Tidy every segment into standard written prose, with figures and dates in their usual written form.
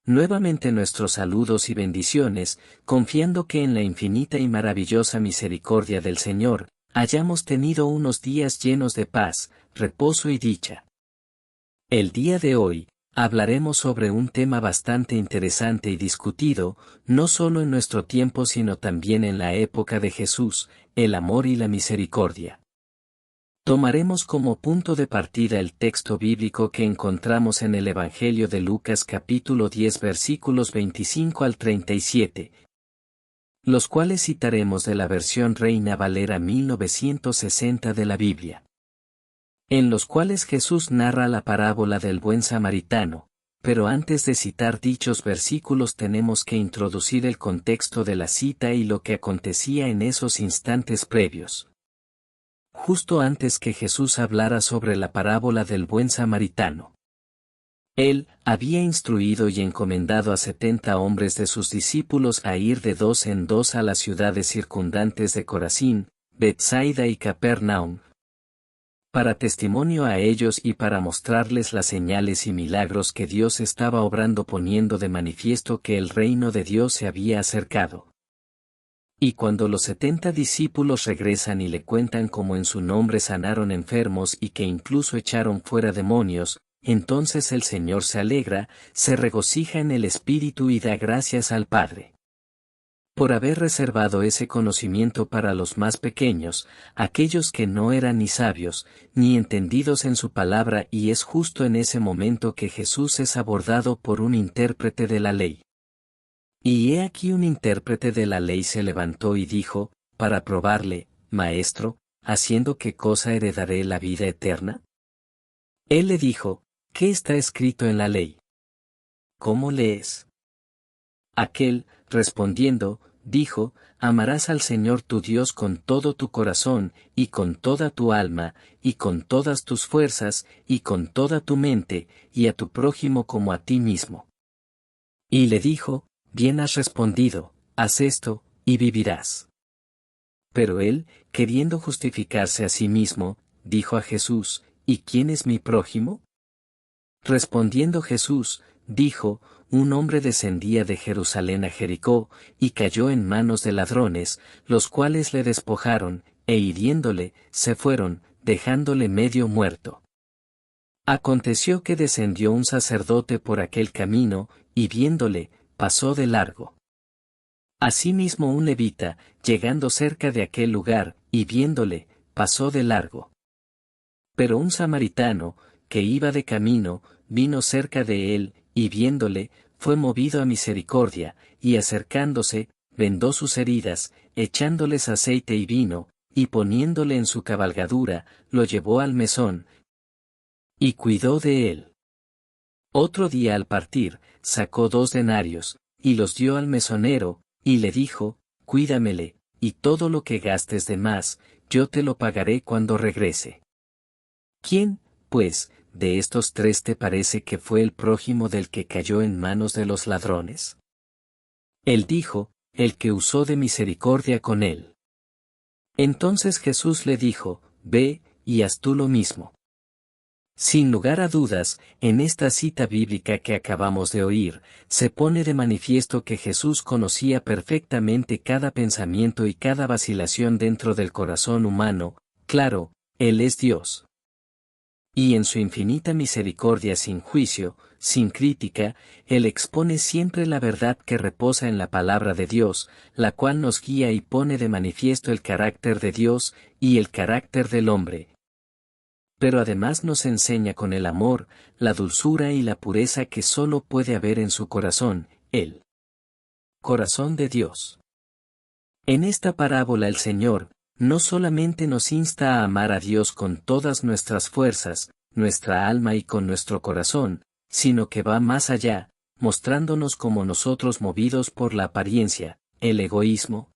Nuevamente nuestros saludos y bendiciones, confiando que en la infinita y maravillosa misericordia del Señor, hayamos tenido unos días llenos de paz, reposo y dicha. El día de hoy, hablaremos sobre un tema bastante interesante y discutido, no solo en nuestro tiempo sino también en la época de Jesús, el amor y la misericordia. Tomaremos como punto de partida el texto bíblico que encontramos en el Evangelio de Lucas capítulo 10 versículos 25 al 37, los cuales citaremos de la versión Reina Valera 1960 de la Biblia, en los cuales Jesús narra la parábola del buen samaritano, pero antes de citar dichos versículos tenemos que introducir el contexto de la cita y lo que acontecía en esos instantes previos. Justo antes que Jesús hablara sobre la parábola del buen samaritano, Él había instruido y encomendado a 70 hombres de sus discípulos a ir de 2 en 2 a las ciudades circundantes de Corazín, Betsaida y Capernaum, para testimonio a ellos y para mostrarles las señales y milagros que Dios estaba obrando, poniendo de manifiesto que el reino de Dios se había acercado. Y cuando los 70 discípulos regresan y le cuentan cómo en su nombre sanaron enfermos y que incluso echaron fuera demonios, entonces el Señor se alegra, se regocija en el Espíritu y da gracias al Padre por haber reservado ese conocimiento para los más pequeños, aquellos que no eran ni sabios, ni entendidos en su palabra, y es justo en ese momento que Jesús es abordado por un intérprete de la ley. Y he aquí un intérprete de la ley se levantó y dijo, para probarle, Maestro, ¿haciendo qué cosa heredaré la vida eterna? Él le dijo, ¿qué está escrito en la ley? ¿Cómo lees? Aquel, respondiendo, dijo, amarás al Señor tu Dios con todo tu corazón, y con toda tu alma, y con todas tus fuerzas, y con toda tu mente, y a tu prójimo como a ti mismo. Y le dijo, bien has respondido, haz esto, y vivirás. Pero él, queriendo justificarse a sí mismo, dijo a Jesús, ¿y quién es mi prójimo? Respondiendo Jesús, dijo, un hombre descendía de Jerusalén a Jericó, y cayó en manos de ladrones, los cuales le despojaron, e hiriéndole, se fueron, dejándole medio muerto. Aconteció que descendió un sacerdote por aquel camino, y viéndole, pasó de largo. Asimismo un levita, llegando cerca de aquel lugar, y viéndole, pasó de largo. Pero un samaritano, que iba de camino, vino cerca de él, y viéndole, fue movido a misericordia, y acercándose, vendó sus heridas, echándoles aceite y vino, y poniéndole en su cabalgadura, lo llevó al mesón, y cuidó de él. Otro día al partir, sacó 2 denarios, y los dio al mesonero, y le dijo, cuídamele, y todo lo que gastes de más, yo te lo pagaré cuando regrese. ¿Quién, pues, de estos 3 te parece que fue el prójimo del que cayó en manos de los ladrones? Él dijo, el que usó de misericordia con él. Entonces Jesús le dijo, ve, y haz tú lo mismo. Sin lugar a dudas, en esta cita bíblica que acabamos de oír, se pone de manifiesto que Jesús conocía perfectamente cada pensamiento y cada vacilación dentro del corazón humano, claro, Él es Dios. Y en su infinita misericordia sin juicio, sin crítica, Él expone siempre la verdad que reposa en la palabra de Dios, la cual nos guía y pone de manifiesto el carácter de Dios y el carácter del hombre. Pero además nos enseña con el amor, la dulzura y la pureza que solo puede haber en su corazón, el corazón de Dios. En esta parábola el Señor, no solamente nos insta a amar a Dios con todas nuestras fuerzas, nuestra alma y con nuestro corazón, sino que va más allá, mostrándonos como nosotros movidos por la apariencia, el egoísmo,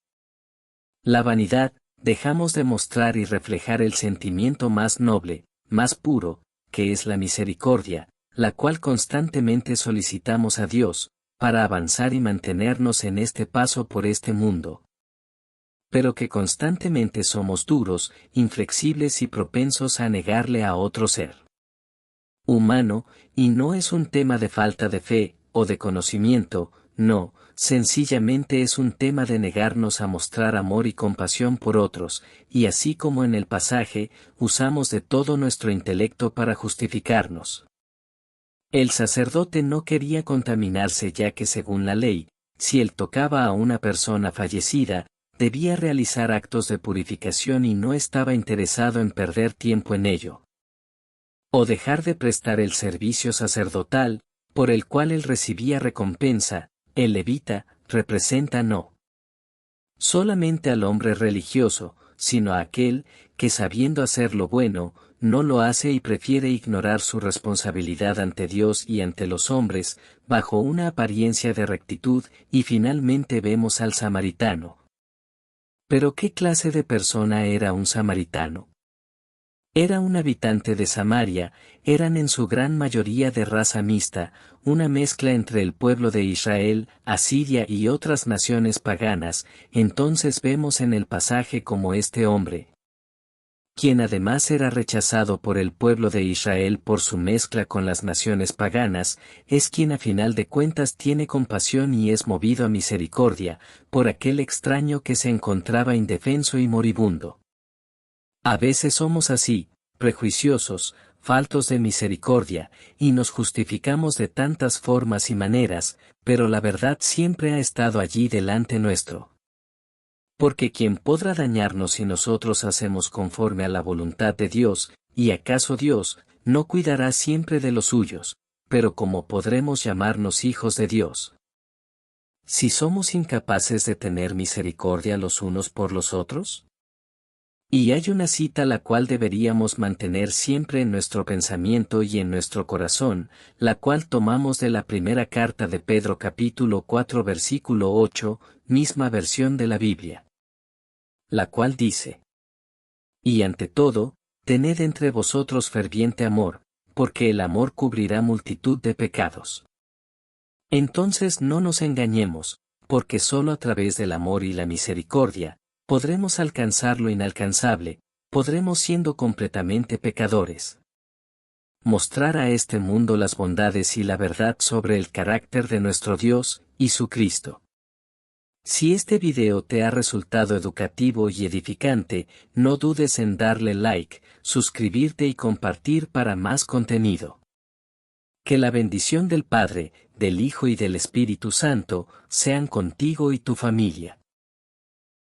la vanidad, dejamos de mostrar y reflejar el sentimiento más noble, más puro, que es la misericordia, la cual constantemente solicitamos a Dios, para avanzar y mantenernos en este paso por este mundo. Pero que constantemente somos duros, inflexibles y propensos a negarle a otro ser humano, y no es un tema de falta de fe, o de conocimiento, no, sencillamente es un tema de negarnos a mostrar amor y compasión por otros, y así como en el pasaje, usamos de todo nuestro intelecto para justificarnos. El sacerdote no quería contaminarse ya que según la ley, si él tocaba a una persona fallecida, debía realizar actos de purificación y no estaba interesado en perder tiempo en ello. O dejar de prestar el servicio sacerdotal, por el cual él recibía recompensa, el levita, representa no solamente al hombre religioso, sino a aquel, que sabiendo hacer lo bueno, no lo hace y prefiere ignorar su responsabilidad ante Dios y ante los hombres, bajo una apariencia de rectitud, y finalmente vemos al samaritano. ¿Pero qué clase de persona era un samaritano? Era un habitante de Samaria, eran en su gran mayoría de raza mixta, una mezcla entre el pueblo de Israel, Asiria y otras naciones paganas. Entonces vemos en el pasaje como este hombre, quien además era rechazado por el pueblo de Israel por su mezcla con las naciones paganas, es quien a final de cuentas tiene compasión y es movido a misericordia, por aquel extraño que se encontraba indefenso y moribundo. A veces somos así, prejuiciosos, faltos de misericordia, y nos justificamos de tantas formas y maneras, pero la verdad siempre ha estado allí delante nuestro. Porque ¿quién podrá dañarnos si nosotros hacemos conforme a la voluntad de Dios, y acaso Dios no cuidará siempre de los suyos, pero cómo podremos llamarnos hijos de Dios? Si somos incapaces de tener misericordia los unos por los otros. Y hay una cita la cual deberíamos mantener siempre en nuestro pensamiento y en nuestro corazón, la cual tomamos de la primera carta de Pedro capítulo 4 versículo 8, misma versión de la Biblia. La cual dice: Y ante todo, tened entre vosotros ferviente amor, porque el amor cubrirá multitud de pecados. Entonces no nos engañemos, porque sólo a través del amor y la misericordia, podremos alcanzar lo inalcanzable, podremos siendo completamente pecadores. Mostrar a este mundo las bondades y la verdad sobre el carácter de nuestro Dios y su Cristo. Si este video te ha resultado educativo y edificante, no dudes en darle like, suscribirte y compartir para más contenido. Que la bendición del Padre, del Hijo y del Espíritu Santo sean contigo y tu familia.